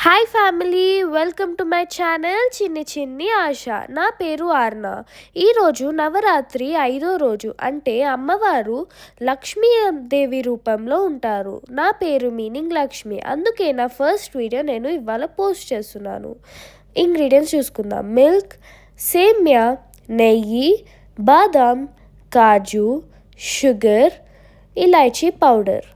Hi family, welcome to my channel చిన్ని చిన్ని ఆశ. నా పేరు ఆర్న. ఈరోజు నవరాత్రి 5వ రోజు, అంటే అమ్మవారు లక్ష్మీదేవి రూపంలో ఉంటారు. నా పేరు మీనింగ్ లక్ష్మి, అందుకే నా ఫస్ట్ వీడియో నేను ఇవాళ పోస్ట్ చేస్తున్నాను. ఇంగ్రీడియంట్స్ చూసుకుందాం. మిల్క్, సేమ్యా, నెయ్యి, బాదాం, కాజు, షుగర్, ఇలాచీ పౌడర్.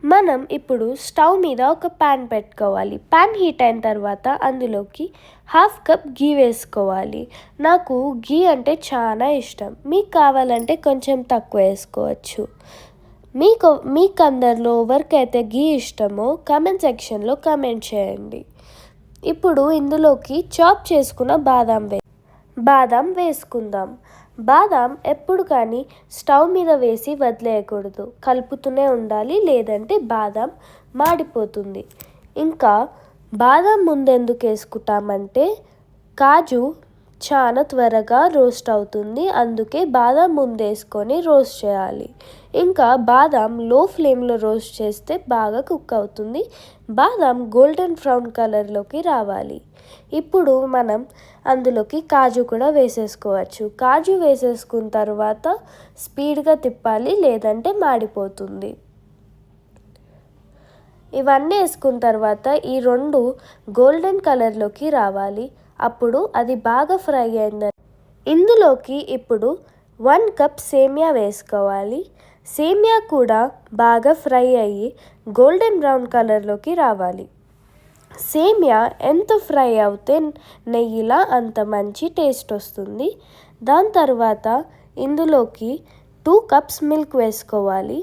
మనం ఇప్పుడు స్టవ్ మీద ఒక ప్యాన్ పెట్టుకోవాలి. ప్యాన్ హీట్ అయిన తర్వాత అందులోకి 1/2 కప్ గీ వేసుకోవాలి. నాకు గీ అంటే చాలా ఇష్టం. మీకు కావాలంటే కొంచెం తక్కువ వేసుకోవచ్చు. మీకు అందరిలో ఎవరికైతే గీ ఇష్టమో కామెంట్ సెక్షన్లో కామెంట్ చేయండి. ఇప్పుడు ఇందులోకి చాప్ చేసుకున్న బాదాం వేసుకుందాం. బాదాం ఎప్పుడు కానీ స్టవ్ మీద వేసి వదిలేయకూడదు, కలుపుతూనే ఉండాలి, లేదంటే బాదాం మాడిపోతుంది. ఇంకా బాదాం ముందెందుకు వేసుకుంటామంటే కాజు చాలా త్వరగా రోస్ట్ అవుతుంది, అందుకే బాదాం ముందేసుకొని రోస్ట్ చేయాలి. ఇంకా బాదాం లో ఫ్లేమ్లో రోస్ట్ చేస్తే బాగా కుక్ అవుతుంది. బాదాం గోల్డెన్ బ్రౌన్ కలర్లోకి రావాలి. ఇప్పుడు మనం అందులోకి కాజు కూడా వేసేసుకోవచ్చు. కాజు వేసేసుకున్న తర్వాత స్పీడ్గా తిప్పాలి, లేదంటే మాడిపోతుంది. ఇవన్నీ వేసుకున్న తర్వాత ఈ రెండు గోల్డెన్ కలర్లోకి రావాలి. అప్పుడు అది బాగా ఫ్రై అయిందని ఇందులోకి ఇప్పుడు 1 కప్ సేమియా వేసుకోవాలి. సేమియా కూడా బాగా ఫ్రై అయ్యి గోల్డెన్ బ్రౌన్ కలర్లోకి రావాలి. సేమియా ఎంత ఫ్రై అవుతే నెయ్యిలా అంత మంచి టేస్ట్ వస్తుంది. దాని తర్వాత ఇందులోకి 2 కప్స్ మిల్క్ వేసుకోవాలి.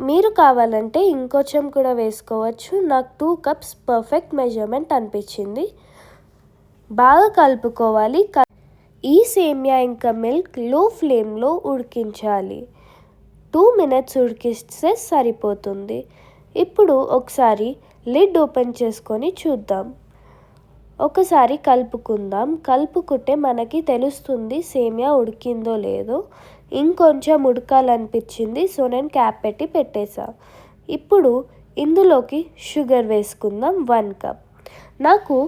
మీరు కావాలంటే ఇంకొంచెం కూడా వేసుకోవచ్చు. నాకు 2 కప్స్ పర్ఫెక్ట్ మెజర్మెంట్ అనిపించింది. బాగా కలుపుకోవాలి. ఈ సేమియా ఇంకా మిల్క్ లో ఫ్లేమ్లో ఉడికించాలి. 2 మినిట్స్ ఉడికిస్తే సరిపోతుంది. ఇప్పుడు ఒకసారి లిడ్ ఓపెన్ చేసుకొని చూద్దాం. ఒకసారి కలుపుకుంటే మనకి తెలుస్తుంది సేమియా ఉడికిందో లేదో. ఇంకొంచెం ఉడకాలనిపించింది, సో నేను క్యాప్ పెట్టేసా. ఇప్పుడు ఇందులోకి షుగర్ వేసుకుందాం. 1 కప్. నాకు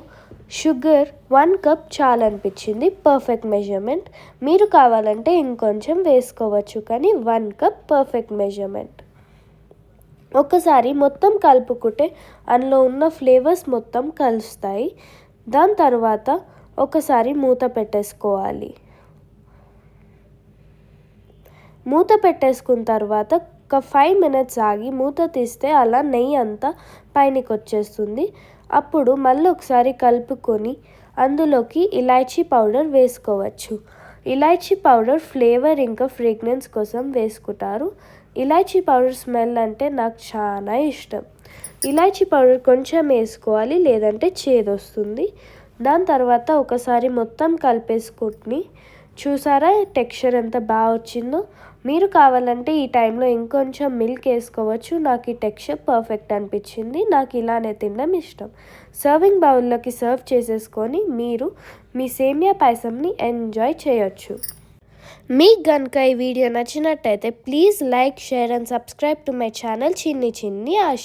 షుగర్ 1 కప్ చాలా అనిపించింది, పర్ఫెక్ట్ మెజర్మెంట్. మీరు కావాలంటే ఇంకొంచెం వేసుకోవచ్చు, కానీ 1 కప్ పర్ఫెక్ట్ మెజర్మెంట్. ఒకసారి మొత్తం కలుపుకుంటే అందులో ఉన్న ఫ్లేవర్స్ మొత్తం కలుస్తాయి. దాని తర్వాత ఒకసారి మూత పెట్టేసుకోవాలి. మూత పెట్టేసుకున్న తర్వాత ఒక 5 మినిట్స్ ఆగి మూత తీస్తే అలా నెయ్యి అంతా పైనకి వచ్చేస్తుంది. అప్పుడు మళ్ళీ ఒకసారి కలుపుకొని అందులోకి ఇలాచీ పౌడర్ వేసుకోవచ్చు. ఇలాచీ పౌడర్ ఫ్లేవర్ ఇంకా ఫ్రేగ్రెన్స్ కోసం వేసుకుంటారు. ఇలాచీ పౌడర్ స్మెల్ అంటే నాకు చాలా ఇష్టం. ఇలాచీ పౌడర్ కొంచెం వేసుకోవాలి, లేదంటే చేదు వస్తుంది. దాని తర్వాత ఒకసారి మొత్తం కలిపేసుకుని చూసారా టెక్స్చర్ ఎంత బాగా వచ్చిందో. మీరు కావాలంటే ఈ టైంలో ఇంకొంచెం మిల్క్ వేసుకోవచ్చు. నాకు ఈ టెక్స్చర్ పర్ఫెక్ట్ అనిపించింది. నాకు ఇలానే తినడం ఇష్టం. సర్వింగ్ బౌల్లోకి సర్వ్ చేసేసుకొని మీరు మీ సేమియా పాయసంని ఎంజాయ్ చేయొచ్చు. మీకు కనుక ఈ వీడియో నచ్చినట్టయితే please like, share and subscribe to my channel చిన్ని చిన్ని ఆశ.